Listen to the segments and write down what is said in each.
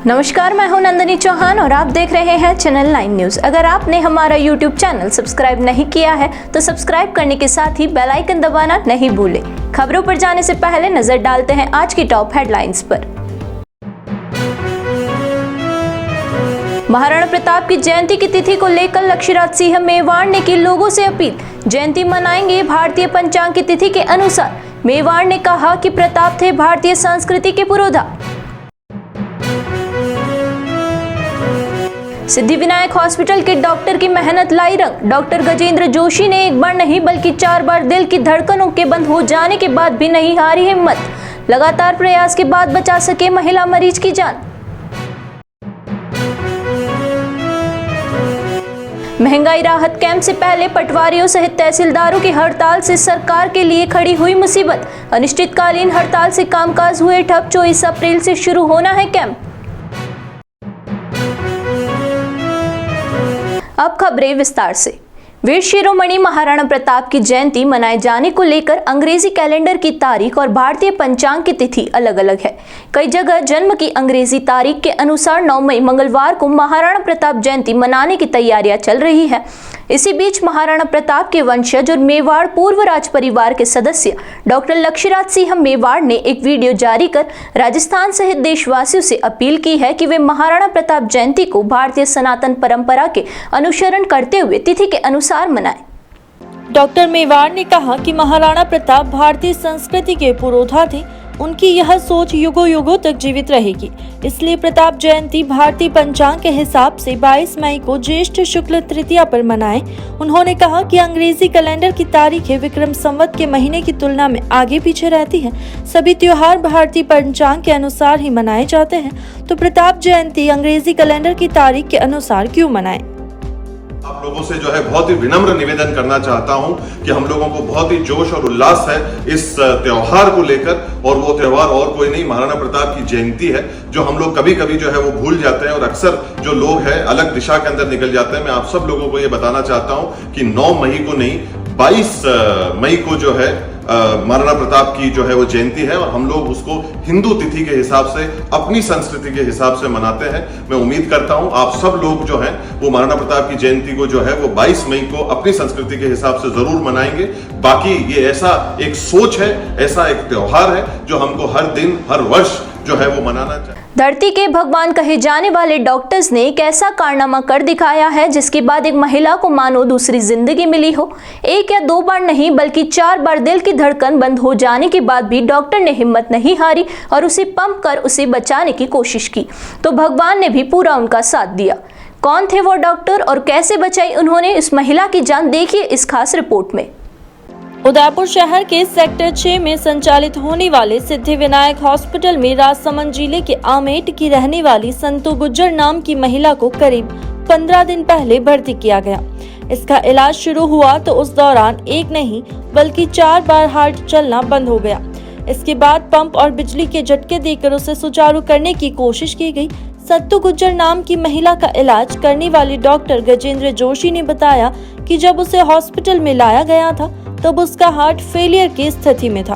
नमस्कार, मैं हूं नंदिनी चौहान और आप देख रहे हैं चैनल 9 न्यूज। अगर आपने हमारा यूट्यूब चैनल सब्सक्राइब नहीं किया है तो सब्सक्राइब करने के साथ ही बेल आइकन दबाना नहीं भूलें। खबरों पर जाने से पहले नजर डालते हैं आज की टॉप हेडलाइंस पर। महाराणा प्रताप की जयंती की तिथि को लेकर लक्ष्यराज सिंह मेवाड़ ने की लोगों से अपील। जयंती मनाएंगे भारतीय पंचांग की तिथि के अनुसार। मेवाड़ ने कहा कि प्रताप थे भारतीय संस्कृति के पुरोधा। सिद्धिविनायक हॉस्पिटल के डॉक्टर की मेहनत लाई रंग। डॉक्टर गजेंद्र जोशी ने एक बार नहीं बल्कि 4 बार दिल की धड़कनों के बंद हो जाने के बाद भी नहीं हारी हिम्मत। लगातार प्रयास के बाद बचा सके महिला मरीज की जान। महंगाई राहत कैंप से पहले पटवारियों सहित तहसीलदारों की हड़ताल से सरकार के लिए खड़ी हुई मुसीबत। अनिश्चितकालीन हड़ताल से कामकाज हुए ठप। 24 अप्रैल से शुरू होना है कैंप। अब खबरें विस्तार से। वीर शिरोमणि महाराणा प्रताप की जयंती मनाए जाने को लेकर अंग्रेजी कैलेंडर की तारीख और भारतीय पंचांग की तिथि अलग अलग है। कई जगह जन्म की अंग्रेजी तारीख के अनुसार 9 मई मंगलवार को महाराणा प्रताप जयंती मनाने की तैयारियां चल रही है। इसी बीच महाराणा प्रताप के वंशज और मेवाड़ पूर्व राज परिवार के सदस्य डॉक्टर लक्ष्यराज सिंह मेवाड़ ने एक वीडियो जारी कर राजस्थान सहित देशवासियों से अपील की है कि वे महाराणा प्रताप जयंती को भारतीय सनातन परंपरा के अनुसरण करते हुए तिथि के अनुसार मनाएं। डॉक्टर मेवाड़ ने कहा कि महाराणा प्रताप भारतीय संस्कृति के पुरोधा थे। उनकी यह सोच युगों युगों तक जीवित रहेगी। इसलिए प्रताप जयंती भारतीय पंचांग के हिसाब से 22 मई को ज्येष्ठ शुक्ल तृतीया पर मनाएं। उन्होंने कहा कि अंग्रेजी कैलेंडर की तारीखें विक्रम संवत के महीने की तुलना में आगे पीछे रहती हैं। सभी त्योहार भारतीय पंचांग के अनुसार ही मनाए जाते हैं, तो प्रताप जयंती अंग्रेजी कैलेंडर की तारीख के अनुसार क्यों मनाएं? आप लोगों से जो है बहुत ही विनम्र निवेदन करना चाहता हूं कि हम लोगों को बहुत ही जोश और उल्लास है इस त्योहार को लेकर, और वो त्योहार और कोई नहीं, महाराणा प्रताप की जयंती है, जो हम लोग कभी कभी जो है वो भूल जाते हैं और अक्सर जो लोग हैं अलग दिशा के अंदर निकल जाते हैं। मैं आप सब लोगों को ये बताना चाहता हूं कि 9 मई को नहीं 22 मई को जो है महाराणा प्रताप की जो है वो जयंती है, और हम लोग उसको हिंदू तिथि के हिसाब से, अपनी संस्कृति के हिसाब से मनाते हैं। मैं उम्मीद करता हूं आप सब लोग जो हैं वो महाराणा प्रताप की जयंती को जो है वो 22 मई को अपनी संस्कृति के हिसाब से जरूर मनाएंगे। बाकी ये ऐसा एक सोच है, ऐसा एक त्योहार है जो हमको हर दिन हर वर्ष जो है वो मनाना चाहिए। धरती के भगवान कहे जाने वाले डॉक्टर्स ने एक ऐसा कारनामा कर दिखाया है जिसके बाद एक महिला को मानो दूसरी जिंदगी मिली हो। 1 या 2 बार नहीं बल्कि 4 बार दिल की धड़कन बंद हो जाने के बाद भी डॉक्टर ने हिम्मत नहीं हारी और उसे पंप कर उसे बचाने की कोशिश की, तो भगवान ने भी पूरा उनका साथ दिया। कौन थे वो डॉक्टर और कैसे बचाई उन्होंने इस महिला की जान, देखिए इस खास रिपोर्ट में। उदयपुर शहर के सेक्टर 6 में संचालित होने वाले सिद्धिविनायक हॉस्पिटल में राजसमंद जिले के आमेट की रहने वाली संतू गुज्जर नाम की महिला को करीब 15 दिन पहले भर्ती किया गया। इसका इलाज शुरू हुआ तो उस दौरान एक नहीं बल्कि 4 बार हार्ट चलना बंद हो गया। इसके बाद पंप और बिजली के झटके देकर उसे सुचारू करने की कोशिश की गई। संतू गुज्जर नाम की महिला का इलाज करने वाले डॉक्टर गजेंद्र जोशी ने बताया कि जब उसे हॉस्पिटल में लाया गया था तब उसका हार्ट फेलियर की स्थिति में था।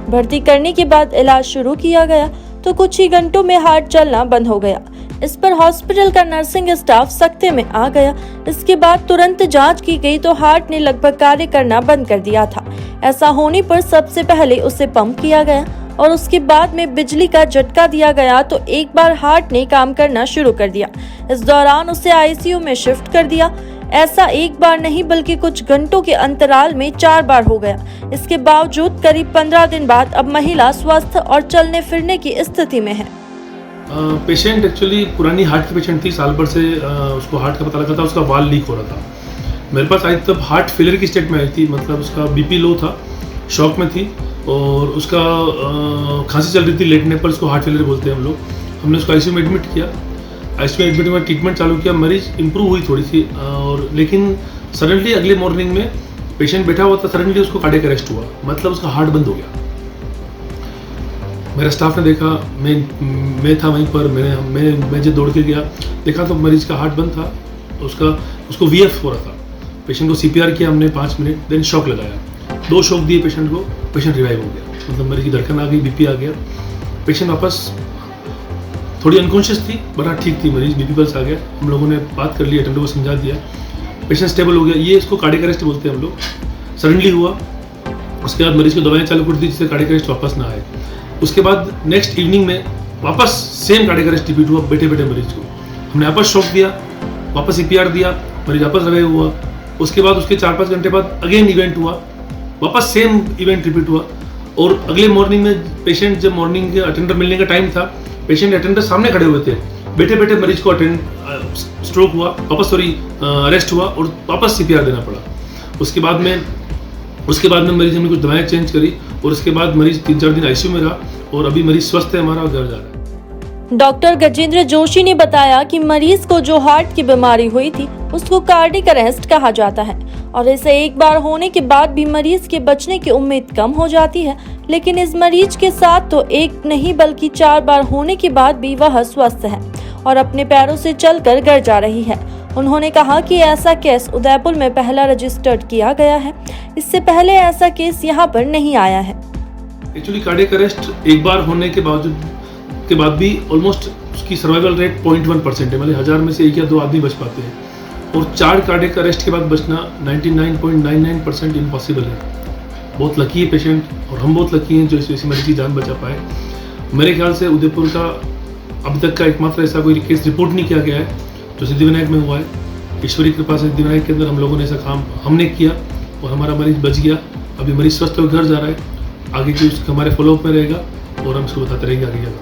भर्ती करने के बाद इलाज शुरू किया गया तो कुछ ही घंटों में हार्ट चलना बंद हो गया। इस पर हॉस्पिटल का नर्सिंग स्टाफ सख्ते में आ गया। इसके बाद तुरंत जांच की गई तो हार्ट ने लगभग कार्य करना बंद कर दिया था। ऐसा होने पर सबसे पहले उसे पंप किया गया और उसके बाद में बिजली का झटका दिया गया तो एक बार हार्ट ने काम करना शुरू कर दिया। इस दौरान उसे आईसीयू में शिफ्ट कर दिया। ऐसा एक बार नहीं बल्कि कुछ घंटों के अंतराल में 4 बार हो गया। इसके बावजूद करीब 15 दिन बाद अब महिला स्वस्थ और चलने फिरने की स्थिति में है। पेशेंट एक्चुअली पुरानी हार्ट की पेशेंट थी, साल भर से उसको हार्ट का पता लगा था, उसका वाल्व लीक हो रहा था। मेरे पास आई तब हार्ट फेलियर की स्टेट में आई थी, मतलब उसका बीपी लो था, शॉक में थी और उसका खांसी चल रही थी, लेटने पर उसको हार्ट फेलियर बोलते हैं हम लोग। हमने उसको आईसीयू में एडमिट किया। आईसीयू में एडमिट में ट्रीटमेंट चालू किया, मरीज इंप्रूव हुई थोड़ी सी, और लेकिन सडनली अगले मॉर्निंग में पेशेंट बैठा हुआ था, सडनली उसको कार्डियक अरेस्ट हुआ, मतलब उसका हार्ट बंद हो गया। मेरा स्टाफ ने देखा, मैं था वहीं पर, मैं जब दौड़ के गया देखा तो मरीज का हार्ट बंद था, उसको वीएफ हो रहा था। पेशेंट को सीपीआर किया हमने 5 मिनट, देन शॉक लगाया, 2 शॉक दिए पेशेंट को, पेशेंट रिवाइव हो गया, मतलब मरीज की धड़कन आ गई, बीपी आ गया, पेशेंट वापस थोड़ी अनकॉन्शियस थी बट हाँ ठीक थी मरीज, बीपी पल्स आ गया, हम लोगों ने बात कर ली, अटेंडर को समझा दिया, पेशेंट स्टेबल हो गया। ये इसको कार्डियक अरेस्ट बोलते हैं हम लोग। सडनली हुआ, उसके बाद मरीज को दवाएं चालू कर दी जिससे कार्डियक अरेस्ट वापस ना आए। उसके बाद नेक्स्ट इवनिंग में वापस सेम कार्डियक अरेस्ट रिपीट हुआ बैठे बैठे मरीज को। हमने वापस शॉक दिया, वापस CPR दिया, मरीज वापस रिवाइव हुआ। उसके बाद उसके 4-5 घंटे बाद अगेन इवेंट हुआ, वापस सेम इवेंट रिपीट हुआ। और अगले मॉर्निंग में पेशेंट, जब मॉर्निंग के अटेंडर मिलने का टाइम था, पेशेंट अटेंडर सामने खड़े हुए थे, बैठे बैठे मरीज को स्ट्रोक हुआ, वापस अरेस्ट हुआ और वापस CPR देना पड़ा। उसके बाद में मरीज हमने कुछ दवाएं चेंज करी और उसके बाद मरीज 3-4 दिन ICU में रहा और अभी मरीज स्वस्थ है हमारा और घर जा रहा है। डॉक्टर गजेंद्र जोशी ने बताया कि मरीज को जो हार्ट की बीमारी हुई थी उसको कार्डियक अरेस्ट कहा जाता है और इसे एक बार होने के बाद भी मरीज के बचने की उम्मीद कम हो जाती है, लेकिन इस मरीज के साथ तो एक नहीं बल्कि 4 बार होने के बाद भी वह स्वस्थ है और अपने पैरों से चलकर घर जा रही है। उन्होंने कहा कि ऐसा केस उदयपुर में पहला रजिस्टर्ड किया गया है, इससे पहले ऐसा केस यहाँ पर नहीं आया है। एक्चुअली कार्डियक अरेस्ट एक बार होने के बाद भी ऑलमोस्ट उसकी सर्वाइवल रेट 0.1% है, मतलब 1000 में से 1 या 2 आदमी बच पाते हैं और 4 कार्डियक अरेस्ट के बाद बचना 99.99% इम्पॉसिबल है। बहुत लकी है पेशेंट और हम बहुत लकी हैं जो इस मरीज की जान बचा पाए। मेरे ख्याल से उदयपुर का अब तक का एकमात्र ऐसा कोई केस रिपोर्ट नहीं किया गया है जो सिद्धिविनायक में हुआ है। ईश्वरी कृपा से सिद्धिविनायक के अंदर हम लोगों ने ऐसा काम हमने किया और हमारा मरीज बच गया। अभी मरीज स्वस्थ होकर घर जा रहा है, आगे की उसका हमारे फॉलोअप में रहेगा और हम उसको बताते रहेंगे आगे क्या।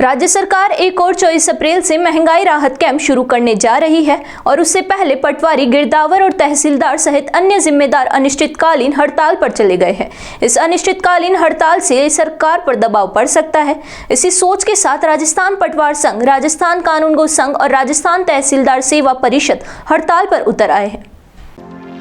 राज्य सरकार एक और 24 अप्रैल से महंगाई राहत कैंप शुरू करने जा रही है और उससे पहले पटवारी, गिरदावर और तहसीलदार सहित अन्य जिम्मेदार अनिश्चितकालीन हड़ताल पर चले गए हैं। इस अनिश्चितकालीन हड़ताल से सरकार पर दबाव पड़ सकता है। इसी सोच के साथ राजस्थान पटवार संघ, राजस्थान कानूनगो संघ और राजस्थान तहसीलदार सेवा परिषद हड़ताल पर उतर आए हैं।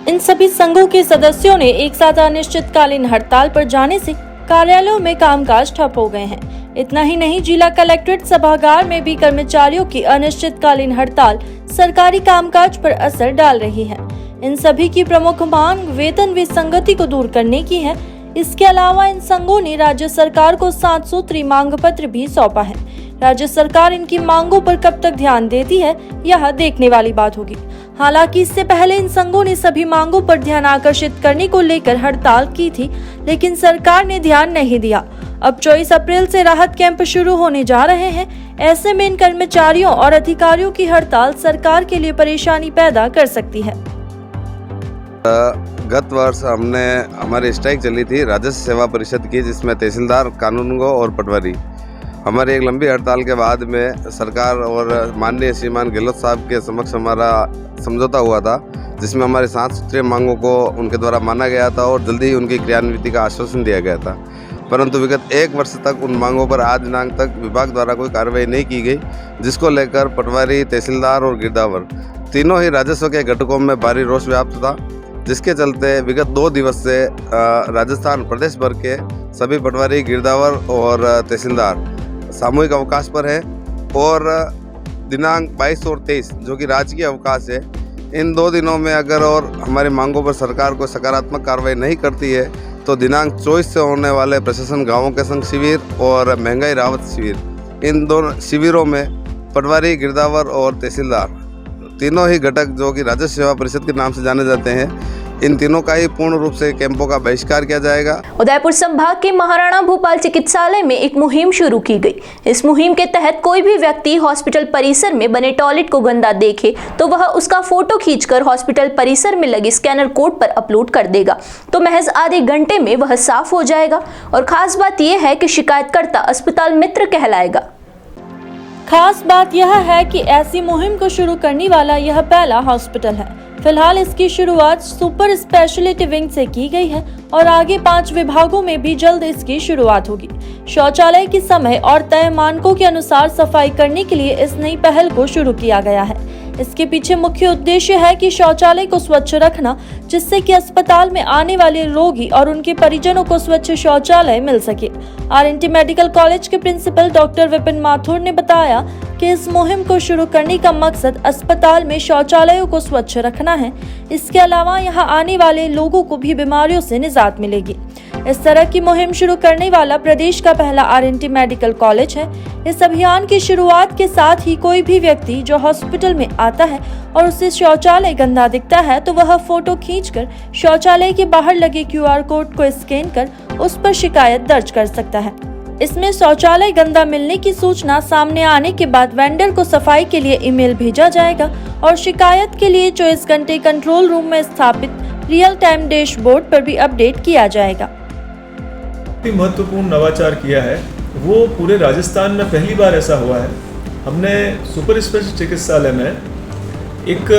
इन सभी संघों के सदस्यों ने एक साथ अनिश्चितकालीन हड़ताल पर जाने से कार्यालयों में कामकाज ठप हो गए हैं। इतना ही नहीं, जिला कलेक्ट्रेट सभागार में भी कर्मचारियों की अनिश्चितकालीन हड़ताल सरकारी कामकाज पर असर डाल रही है। इन सभी की प्रमुख मांग वेतन विसंगति को दूर करने की है। इसके अलावा इन संघों ने राज्य सरकार को 7 सूत्री मांग पत्र भी सौंपा है। राज्य सरकार इनकी मांगों पर कब तक ध्यान देती है, यह देखने वाली बात होगी। हालांकि इससे पहले इन संघों ने सभी मांगों पर ध्यान आकर्षित करने को लेकर हड़ताल की थी, लेकिन सरकार ने ध्यान नहीं दिया। अब 24 अप्रैल से राहत कैंप शुरू होने जा रहे हैं। ऐसे में इन कर्मचारियों और अधिकारियों की हड़ताल सरकार के लिए परेशानी पैदा कर सकती है। गत वर्ष हमारी स्ट्राइक चली थी राजस्व सेवा परिषद की, जिसमें तहसीलदार, कानूनगो और पटवारी। हमारी एक लंबी हड़ताल के बाद में सरकार और माननीय श्रीमान गहलोत साहब के समक्ष हमारा समझौता हुआ था, जिसमें हमारे 7 सूत्रीय मांगों को उनके द्वारा माना गया था और जल्दी ही उनकी क्रियान्विति का आश्वासन दिया गया था। परंतु विगत 1 वर्ष तक उन मांगों पर आज दिनांक तक विभाग द्वारा कोई कार्रवाई नहीं की गई, जिसको लेकर पटवारी, तहसीलदार और गिरदावर तीनों ही राजस्व के घटकों में भारी रोष व्याप्त था, जिसके चलते विगत 2 दिवस से राजस्थान प्रदेश भर के सभी पटवारी, गिरदावर और तहसीलदार सामूहिक अवकाश पर है और दिनांक 22 और 23 जो कि राजकीय अवकाश है, इन 2 दिनों में अगर और हमारी मांगों पर सरकार को सकारात्मक कार्रवाई नहीं करती है तो दिनांक 24 से होने वाले प्रशासन गांवों के संघ शिविर और महंगाई राहत शिविर, इन 2 शिविरों में पटवारी, गिरदावर और तहसीलदार तीनों ही घटक जो कि राजस्व सेवा परिषद के नाम से जाने जाते हैं, इन तीनों का ही पूर्ण रूप से कैंपों का बहिष्कार किया जाएगा। उदयपुर संभाग के महाराणा भूपाल चिकित्सालय में एक मुहिम शुरू की गई। इस मुहिम के तहत कोई भी व्यक्ति हॉस्पिटल परिसर में बने टॉयलेट को गंदा देखे तो वह उसका फोटो खींचकर हॉस्पिटल परिसर में लगे स्कैनर कोड पर अपलोड कर देगा, तो महज आधे घंटे में वह साफ हो जाएगा। और खास बात यह है कि शिकायतकर्ता अस्पताल मित्र कहलाएगा। खास बात यह है कि ऐसी मुहिम को शुरू करने वाला यह पहला हॉस्पिटल है। फिलहाल इसकी शुरुआत सुपर स्पेशलिटी विंग से की गई है और आगे 5 विभागों में भी जल्द इसकी शुरुआत होगी। शौचालय के समय और तय मानकों के अनुसार सफाई करने के लिए इस नई पहल को शुरू किया गया है। इसके पीछे मुख्य उद्देश्य है कि शौचालय को स्वच्छ रखना, जिससे कि अस्पताल में आने वाले रोगी और उनके परिजनों को स्वच्छ शौचालय मिल सके। RNT मेडिकल कॉलेज के प्रिंसिपल डॉक्टर विपिन माथुर ने बताया कि इस मुहिम को शुरू करने का मकसद अस्पताल में शौचालयों को स्वच्छ रखना है। इसके अलावा यहाँ आने वाले लोगों को भी बीमारियों से निजात मिलेगी। इस तरह की मुहिम शुरू करने वाला प्रदेश का पहला आरएनटी मेडिकल कॉलेज है। इस अभियान की शुरुआत के साथ ही कोई भी व्यक्ति जो हॉस्पिटल में आता है और उसे शौचालय गंदा दिखता है तो वह फोटो खींचकर शौचालय के बाहर लगे QR कोड को स्कैन कर उस पर शिकायत दर्ज कर सकता है। इसमें शौचालय गंदा मिलने की सूचना सामने आने के बाद वेंडर को सफाई के लिए ईमेल भेजा जाएगा और शिकायत के लिए 24 घंटे कंट्रोल रूम में स्थापित रियल टाइम डैशबोर्ड पर भी अपडेट किया जाएगा। महत्वपूर्ण नवाचार किया है वो पूरे राजस्थान में पहली बार ऐसा हुआ है। हमने सुपर स्पेशलिटी चिकित्सालय में एक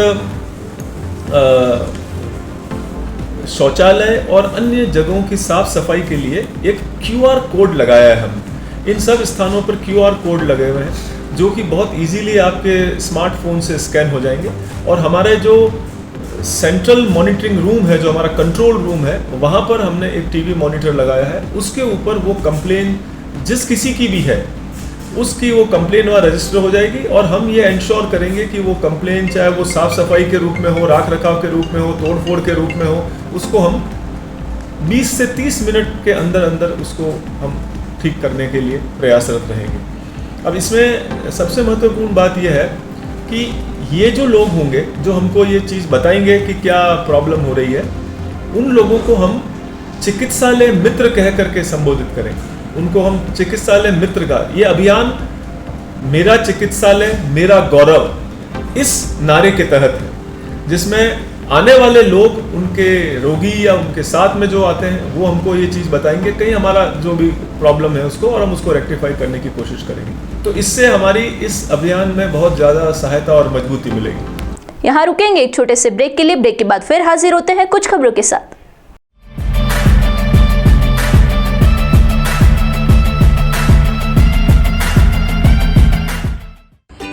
शौचालय और अन्य जगहों की साफ सफाई के लिए एक QR कोड लगाया है। हम इन सब स्थानों पर QR कोड लगे हुए हैं जो कि बहुत इजीली आपके स्मार्टफोन से स्कैन हो जाएंगे और हमारे जो सेंट्रल मॉनिटरिंग रूम है, जो हमारा कंट्रोल रूम है, वहाँ पर हमने एक टीवी मॉनिटर लगाया है। उसके ऊपर वो कंप्लेन जिस किसी की भी है उसकी वो कंप्लेन वहाँ रजिस्टर हो जाएगी और हम ये इंश्योर करेंगे कि वो कंप्लेन चाहे वो साफ सफाई के रूप में हो, राख रखाव के रूप में हो, तोड़ फोड़ के रूप में हो, उसको हम 20 से 30 मिनट के अंदर अंदर उसको हम ठीक करने के लिए प्रयासरत रहेंगे। अब इसमें सबसे महत्वपूर्ण बात यह है कि ये जो लोग होंगे जो हमको ये चीज़ बताएंगे कि क्या प्रॉब्लम हो रही है, उन लोगों को हम चिकित्सालय मित्र कह करके संबोधित करेंगे। उनको हम चिकित्सालय मित्र का ये अभियान मेरा चिकित्सालय मेरा गौरव इस नारे के तहत है, जिसमें आने वाले लोग उनके रोगी या उनके साथ में जो आते हैं वो हमको ये चीज़ बताएंगे कहीं हमारा जो भी प्रॉब्लम है उसको, और हम उसको रेक्टिफाई करने की कोशिश करेंगे। तो इससे हमारी इस अभियान में बहुत ज़्यादा सहायता और मजबूती मिलेगी। यहाँ रुकेंगे एक छोटे से ब्रेक के लिए। ब्रेक के बाद फिर हाजिर होते हैं कुछ खबरों के साथ।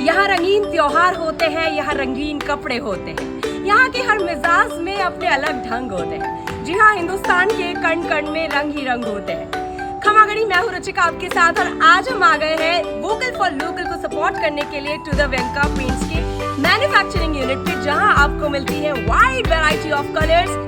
यहाँ रंगीन त्योहार होते हैं, यहाँ रंगीन कपड़े होते हैं, यहाँ के हर मिजाज में अपने अलग ढंग होते हैं। जी हाँ, हिंदुस्तान के कण कण में रंग ही रंग होते हैं। खमागड़ी, मैं हूँ रुचिका आपके साथ और आज हम आ गए हैं वोकल फॉर लोकल को सपोर्ट करने के लिए टू द वेंका पेंट्स के मैन्युफैक्चरिंग यूनिट पे, जहाँ आपको मिलती है वाइड वैरायटी ऑफ कलर्स।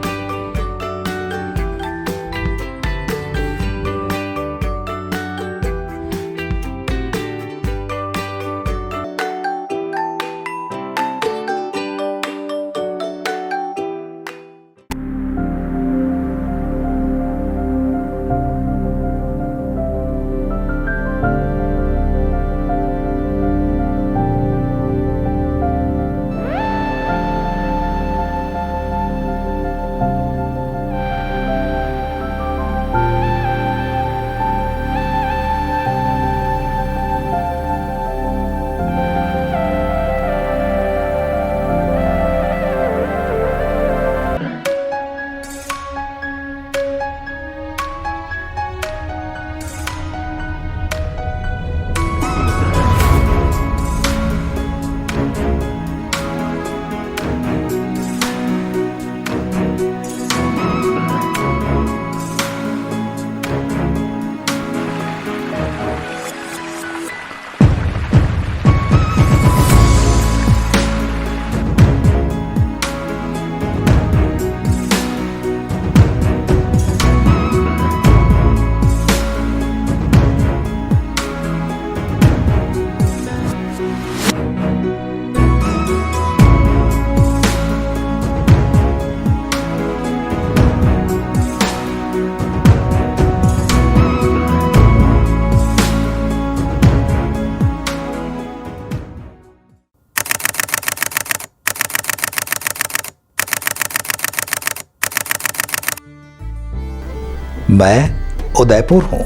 मैं उदयपुर हूँ।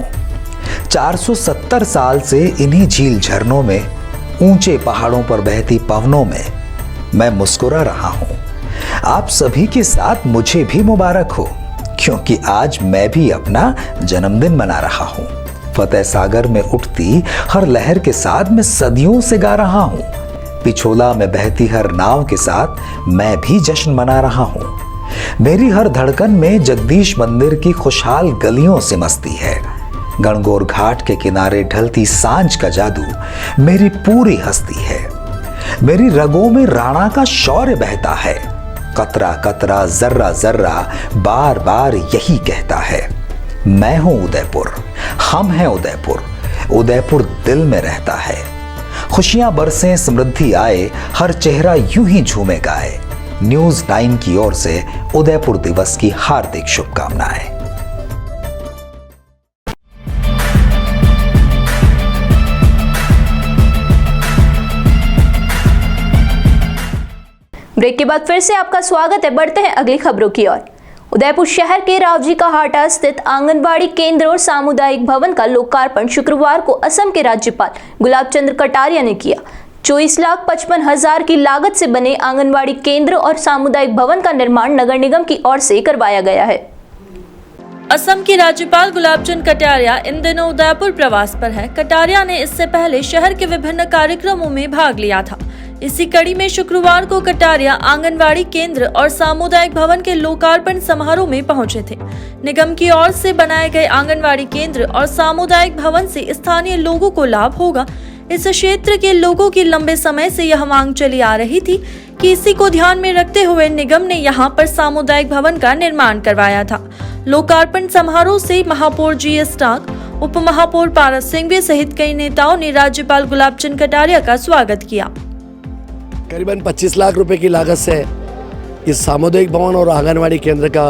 470 साल से इन्हीं झील झरनों में, ऊंचे पहाड़ों पर बहती पवनों में मैं मुस्कुरा रहा हूँ। आप सभी के साथ मुझे भी मुबारक हो, क्योंकि आज मैं भी अपना जन्मदिन मना रहा हूँ। फतेह सागर में उठती हर लहर के साथ मैं सदियों से गा रहा हूँ। पिछोला में बहती हर नाव के साथ मैं भी जश्न मना रहा हूँ। मेरी हर धड़कन में जगदीश मंदिर की खुशहाल गलियों से मस्ती है। गणगौर घाट के किनारे ढलती सांझ का जादू मेरी पूरी हस्ती है। मेरी रगों में राणा का शौर्य बहता है। कतरा कतरा, जर्रा जर्रा बार बार यही कहता है, मैं हूं उदयपुर, हम हैं उदयपुर, उदयपुर दिल में रहता है। खुशियां बरसें, समृद्धि आए, हर चेहरा यूं ही झूमे गाए। न्यूज़ 9 की ओर से उदयपुर दिवस की हार्दिक शुभकामनाएं। ब्रेक के बाद फिर से आपका स्वागत है। बढ़ते हैं अगली खबरों की ओर। उदयपुर शहर के रावजी का हाटा स्थित आंगनबाड़ी केंद्र और सामुदायिक भवन का लोकार्पण शुक्रवार को असम के राज्यपाल गुलाब चंद्र कटारिया ने किया। 24,55,000 की लागत से बने आंगनबाड़ी केंद्र और सामुदायिक भवन का निर्माण नगर निगम की ओर से करवाया गया है। असम के राज्यपाल गुलाब चंद कटारिया इन दिनों उदयपुर प्रवास पर है। कटारिया ने इससे पहले शहर के विभिन्न कार्यक्रमों में भाग लिया था। इसी कड़ी में शुक्रवार को कटारिया आंगनवाड़ी केंद्र और सामुदायिक भवन के लोकार्पण समारोह में पहुंचे थे। निगम की ओर से बनाए गए आंगनवाड़ी केंद्र और सामुदायिक भवन से स्थानीय लोगों को लाभ होगा। इस क्षेत्र के लोगों की लंबे समय से यह मांग चली आ रही थी कि इसी को ध्यान में रखते हुए निगम ने यहां पर सामुदायिक भवन का निर्माण करवाया था। लोकार्पण समारोह से महापौर GS टाक, उप महापौर पारस सिंघवी सहित कई नेताओं ने राज्यपाल गुलाब चंद कटारिया का स्वागत किया। करीबन 25 लाख रुपए की लागत से इस सामुदायिक भवन और आंगनवाड़ी केंद्र का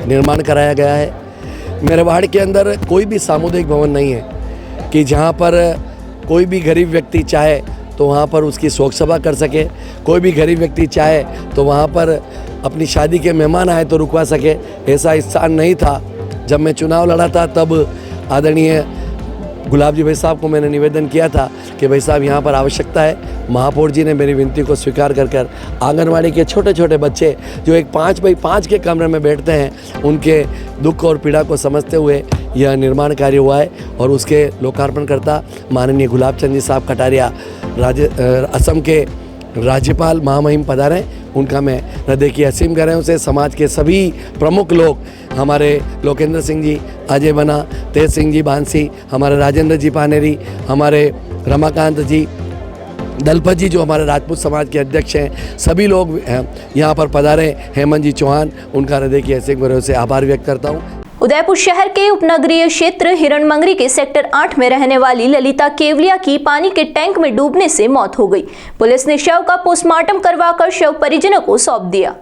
निर्माण कराया गया है। मेरे वार्ड के अंदर कोई भी सामुदायिक भवन नहीं है कि जहां पर कोई भी गरीब व्यक्ति चाहे तो वहां पर उसकी शोक सभा कर सके, कोई भी गरीब व्यक्ति चाहे तो वहां पर अपनी शादी के मेहमान आए तो रुकवा सके। ऐसा स्थान नहीं था। जब मैं चुनाव लड़ा था तब आदरणीय गुलाब जी भाई साहब को मैंने निवेदन किया था कि भाई साहब यहाँ पर आवश्यकता है। महापौर जी ने मेरी विनती को स्वीकार कर आंगनवाड़ी के छोटे छोटे बच्चे जो एक 5x5 के कमरे में बैठते हैं, उनके दुख और पीड़ा को समझते हुए यह निर्माण कार्य हुआ है और उसके लोकार्पणकर्ता माननीय गुलाब चंद जी साहब कटारिया असम के राज्यपाल महामहिम पधारे। उनका मैं हृदय की असीम गहराइयों से समाज के सभी प्रमुख लोग, हमारे लोकेंद्र सिंह जी, अजय बना, तेज सिंह जी बांसी, हमारे राजेंद्र जी पानेरी, हमारे रमाकांत जी, दलपत जी जो हमारे राजपूत समाज के अध्यक्ष हैं, सभी लोग यहाँ पर पधारे। हेमंत जी चौहान, उनका हृदय की असीम गहराइयों से आभार व्यक्त करता हूँ। उदयपुर शहर के उपनगरीय क्षेत्र हिरणमंगरी के सेक्टर 8 में रहने वाली ललिता केवलिया की पानी के टैंक में डूबने से मौत हो गई। पुलिस ने शव का पोस्टमार्टम करवाकर शव परिजनों को सौंप दिया।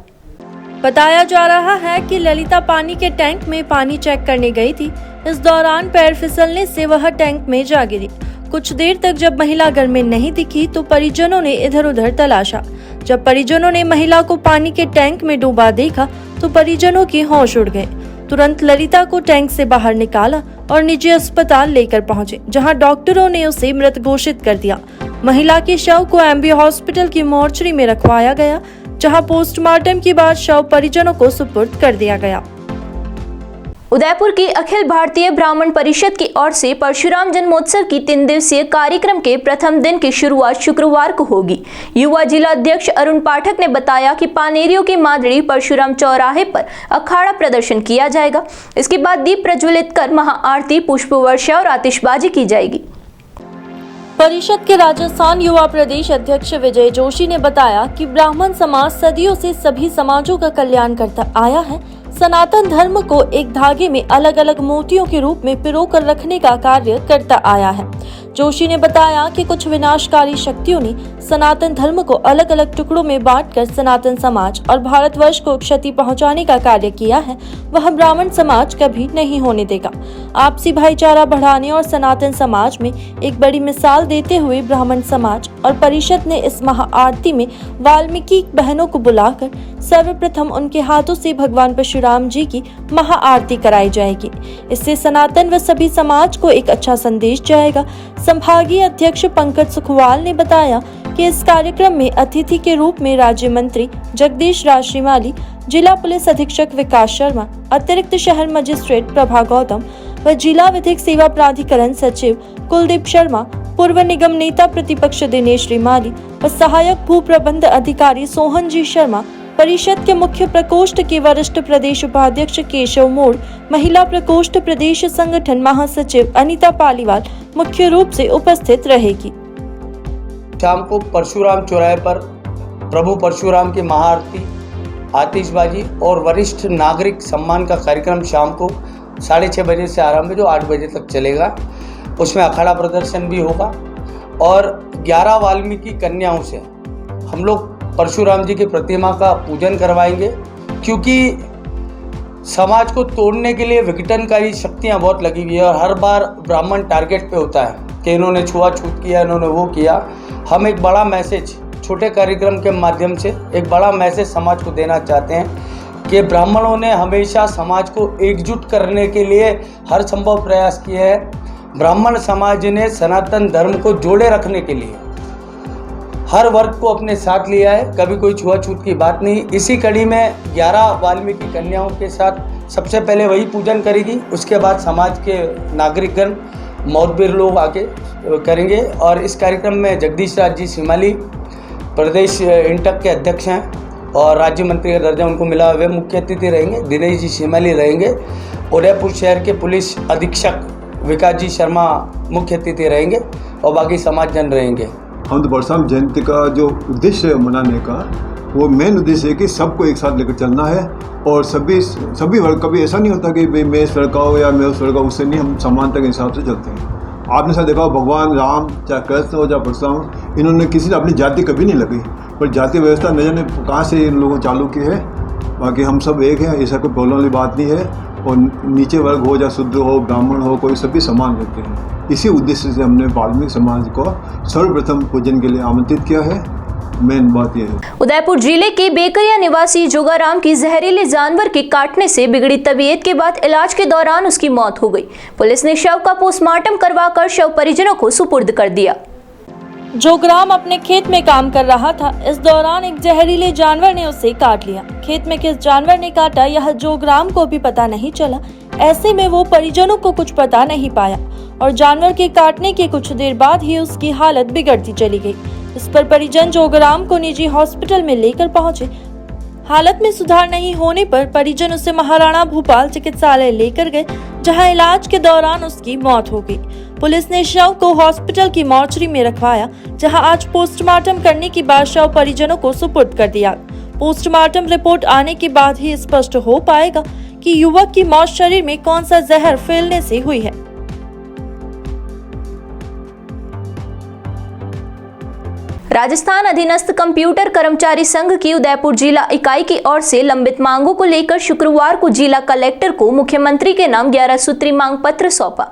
बताया जा रहा है कि ललिता पानी के टैंक में पानी चेक करने गई थी। इस दौरान पैर फिसलने से वह टैंक में जा गिरी। कुछ देर तक जब महिला घर में नहीं दिखी तो परिजनों ने इधर उधर तलाशा। जब परिजनों ने महिला को पानी के टैंक में डूबा देखा तो परिजनों की होश उड़ गए। तुरंत ललिता को टैंक से बाहर निकाला और निजी अस्पताल लेकर पहुंचे, जहां डॉक्टरों ने उसे मृत घोषित कर दिया। महिला के शव को MB हॉस्पिटल की मोर्चरी में रखवाया गया, जहां पोस्टमार्टम के बाद शव परिजनों को सुपुर्द कर दिया गया। उदयपुर की अखिल भारतीय ब्राह्मण परिषद की ओर से परशुराम जन्मोत्सव की 3 दिवसीय कार्यक्रम के प्रथम दिन की शुरुआत शुक्रवार को होगी। युवा जिला अध्यक्ष अरुण पाठक ने बताया कि पानेरियों की मादड़ी परशुराम चौराहे पर अखाड़ा प्रदर्शन किया जाएगा। इसके बाद दीप प्रज्वलित कर महाआरती, पुष्प वर्षा और आतिशबाजी की जाएगी। परिषद के राजस्थान युवा प्रदेश अध्यक्ष विजय जोशी ने बताया कि ब्राह्मण समाज सदियों से सभी समाजों का कल्याण करता आया है। सनातन धर्म को एक धागे में अलग अलग मोतियों के रूप में पिरोकर रखने का कार्य करता आया है। जोशी ने बताया कि कुछ विनाशकारी शक्तियों ने सनातन धर्म को अलग अलग टुकड़ों में बांटकर सनातन समाज और भारतवर्ष को क्षति पहुंचाने का कार्य किया है, वह ब्राह्मण समाज कभी नहीं होने देगा। आपसी भाईचारा बढ़ाने और सनातन समाज में एक बड़ी मिसाल देते हुए ब्राह्मण समाज और परिषद ने इस महाआरती में वाल्मीकि बहनों को बुलाकर सर्वप्रथम उनके हाथों से भगवान परशुराम जी की महाआरती कराई जाएगी। इससे सनातन व सभी समाज को एक अच्छा संदेश जाएगा। संभागीय अध्यक्ष पंकज सुखवाल ने बताया कि इस कार्यक्रम में अतिथि के रूप में राज्य मंत्री जगदीश राज श्रीमाली, जिला पुलिस अधीक्षक विकास शर्मा, अतिरिक्त शहर मजिस्ट्रेट प्रभा गौतम व जिला विधिक सेवा प्राधिकरण सचिव कुलदीप शर्मा, पूर्व निगम नेता प्रतिपक्ष दिनेश श्रीमाली व सहायक भू प्रबंध अधिकारी सोहन जी शर्मा, परिषद के मुख्य प्रकोष्ठ के वरिष्ठ प्रदेश उपाध्यक्ष केशव मोड़, महिला प्रकोष्ठ प्रदेश संगठन महासचिव अनीता पालीवाल मुख्य रूप से उपस्थित रहेगी। शाम को परशुराम चौराहे पर प्रभु परशुराम की महाआरती, आतिशबाजी और वरिष्ठ नागरिक सम्मान का कार्यक्रम शाम को 6:30 बजे से आरंभ है जो 8 बजे तक चलेगा। उसमें अखाड़ा प्रदर्शन भी होगा और 11 वाल्मीकि कन्याओं से हम लोग परशुराम जी की प्रतिमा का पूजन करवाएंगे, क्योंकि समाज को तोड़ने के लिए विघटनकारी शक्तियां बहुत लगी हुई है और हर बार ब्राह्मण टारगेट पे होता है कि इन्होंने छुआछूत किया, इन्होंने वो किया। हम एक बड़ा मैसेज छोटे कार्यक्रम के माध्यम से एक बड़ा मैसेज समाज को देना चाहते हैं कि ब्राह्मणों ने हमेशा समाज को एकजुट करने के लिए हर संभव प्रयास किए हैं। ब्राह्मण समाज ने सनातन धर्म को जोड़े रखने के लिए हर वर्ग को अपने साथ लिया है, कभी कोई छुआछूत की बात नहीं। इसी कड़ी में 11 वाल्मीकि कन्याओं के साथ सबसे पहले वही पूजन करेगी, उसके बाद समाज के नागरिकगण मौतबीर लोग आके करेंगे। और इस कार्यक्रम में जगदीश राज जी सिमाली प्रदेश इंटक के अध्यक्ष हैं और राज्य मंत्री का दर्जा उनको मिला, वे मुख्य अतिथि रहेंगे। दिनेश जी सिमाली रहेंगे। उदयपुर शहर के पुलिस अधीक्षक विकास जी शर्मा मुख्य अतिथि रहेंगे और बाकी समाजजन रहेंगे। हम तो परशुराम जयंती का जो उद्देश्य है मनाने का, वो मेन उद्देश्य है कि सबको एक साथ लेकर चलना है और सभी वर्ग। कभी ऐसा नहीं होता कि भाई मैं इस वर्ग का हो या मैं उस वर्ग का, उससे नहीं, हम समानता के हिसाब से चलते हैं। आपने साथ देखा भगवान राम चाहे कृष्ण हो चाहे परशुराम, इन्होंने किसी ने अपनी जाति कभी नहीं लगाई, पर जाति व्यवस्था न जाने कहाँ से इन लोगों चालू की है। बाकी हम सब एक हैं, ऐसा कोई प्रॉब्लम वाली बात नहीं है। और नीचे वर्ग हो या शूद्र हो ब्राह्मण हो, कोई सभी समान रहते हैं। इसी उद्देश्य से हमने वाल्मीकि समाज को सर्वप्रथम पूजन के लिए आमंत्रित किया है। मेन बात यह है। उदयपुर जिले के बेकरिया निवासी जोगाराम की जहरीले जानवर के काटने से बिगड़ी तबीयत के बाद इलाज के दौरान उसकी मौत हो गई। पुलिस ने शव का पोस्टमार्टम करवाकर शव परिजनों को सुपुर्द कर दिया। जोगराम अपने खेत में काम कर रहा था। इस दौरान एक जहरीले जानवर ने उसे काट लिया। खेत में किस जानवर ने काटा यह जोगराम को भी पता नहीं चला। ऐसे में वो परिजनों को कुछ पता नहीं पाया और जानवर के काटने के कुछ देर बाद ही उसकी हालत बिगड़ती चली गई। इस पर परिजन जोगराम को निजी हॉस्पिटल में लेकर पहुंचे। हालत में सुधार नहीं होने पर परिजन उसे महाराणा भूपाल चिकित्सालय लेकर गए, जहां इलाज के दौरान उसकी मौत हो गई। पुलिस ने शव को हॉस्पिटल की मॉर्चरी में रखवाया, जहां आज पोस्टमार्टम करने के बाद शव परिजनों को सुपुर्द कर दिया। पोस्टमार्टम रिपोर्ट आने के बाद ही स्पष्ट हो पाएगा कि युवक की मौत शरीर में कौन सा जहर फैलने से हुई है। राजस्थान अधीनस्थ कंप्यूटर कर्मचारी संघ की उदयपुर जिला इकाई की ओर से लंबित मांगों को लेकर शुक्रवार को जिला कलेक्टर को मुख्यमंत्री के नाम 11 सूत्री मांग पत्र सौंपा।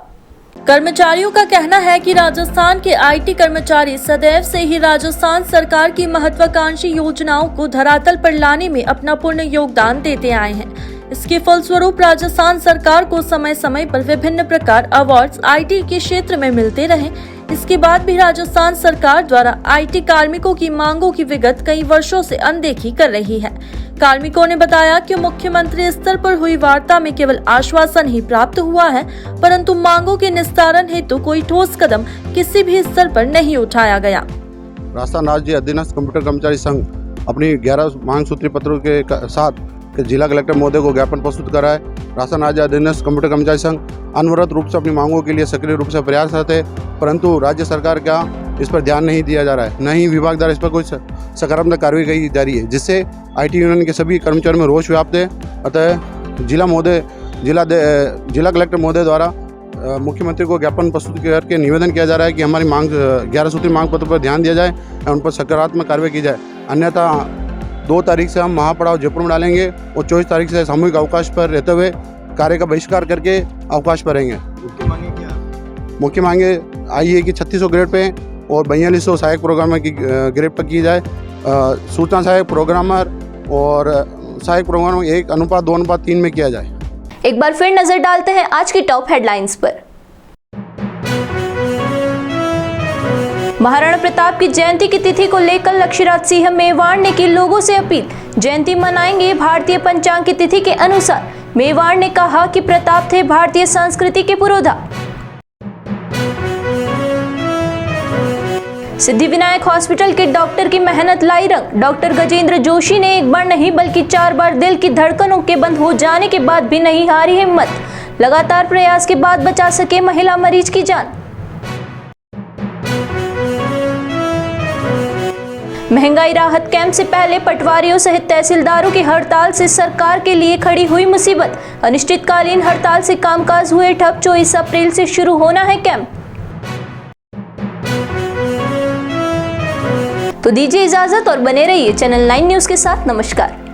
कर्मचारियों का कहना है कि राजस्थान के आईटी कर्मचारी सदैव से ही राजस्थान सरकार की महत्वाकांक्षी योजनाओं को धरातल पर लाने में अपना पूर्ण योगदान देते आए हैं। इसके फलस्वरूप राजस्थान सरकार को समय समय पर विभिन्न प्रकार अवार्ड्स आईटी के क्षेत्र में मिलते रहे। इसके बाद भी राजस्थान सरकार द्वारा आईटी कार्मिकों की मांगों की विगत कई वर्षों से अनदेखी कर रही है। कार्मिकों ने बताया कि मुख्यमंत्री स्तर पर हुई वार्ता में केवल आश्वासन ही प्राप्त हुआ है, परंतु मांगों के निस्तारण हेतु कोई ठोस कदम किसी भी स्तर पर नहीं उठाया गया। राजस्थान राज्य अधीनस्थ कंप्यूटर कर्मचारी संघ अपनी 11 मांग सूत्री पत्रों के साथ जिला कलेक्टर महोदय को ज्ञापन प्रस्तुत करा है। राजस्थान राज्य अधीनस्थ कंप्यूटर कर्मचारी संघ अनवरत रूप से अपनी मांगों के लिए सक्रिय रूप से प्रयासरत है, परंतु राज्य सरकार का इस पर ध्यान नहीं दिया जा रहा है, न ही विभाग द्वारा इस पर कुछ सकारात्मक कार्रवाई की जा रही है, जिससे आईटी यूनियन के सभी कर्मचारियों में रोष व्याप्त है। अतः जिला कलेक्टर महोदय द्वारा मुख्यमंत्री को ज्ञापन प्रस्तुत करके निवेदन किया जा रहा है कि हमारी मांग 11 सूत्री मांग पत्र पर ध्यान दिया जाए और उन पर सकारात्मक कार्रवाई की जाए। अन्यथा 2 तारीख से हम महापड़ाव जयपुर में डालेंगे और 24 तारीख से सामूहिक अवकाश पर रहते हुए कार्य का बहिष्कार करके अवकाश पर रहेंगे। मुख्य मांगे आई है कि 3600 ग्रेड पे और 4200 सहायक प्रोग्रामर की ग्रेड पर की जाए। सूचना सहायक प्रोग्रामर और सहायक प्रोग्रामर 1:2:3 में किया जाए। एक बार फिर नजर डालते हैं आज की टॉप हेडलाइंस पर। महाराणा प्रताप की जयंती की तिथि को लेकर लक्ष्यराज सिंह मेवाड़ ने की लोगों से अपील। जयंती मनाएंगे भारतीय पंचांग की तिथि के अनुसार। मेवाड़ ने कहा कि प्रताप थे भारतीय संस्कृति के पुरोधा। सिद्धिविनायक हॉस्पिटल के डॉक्टर की मेहनत लाई रंग। डॉक्टर गजेंद्र जोशी ने एक बार नहीं बल्कि 4 बार दिल की धड़कनों के बंद हो जाने के बाद भी नहीं हारी हिम्मत। लगातार प्रयास के बाद बचा सके महिला मरीज की जान। महंगाई राहत कैंप से पहले पटवारियों सहित तहसीलदारों की हड़ताल से सरकार के लिए खड़ी हुई मुसीबत। अनिश्चितकालीन हड़ताल से कामकाज हुए ठप। 24 अप्रैल से शुरू होना है कैंप। तो दीजिए इजाजत और बने रहिए चैनल 9 न्यूज के साथ। नमस्कार।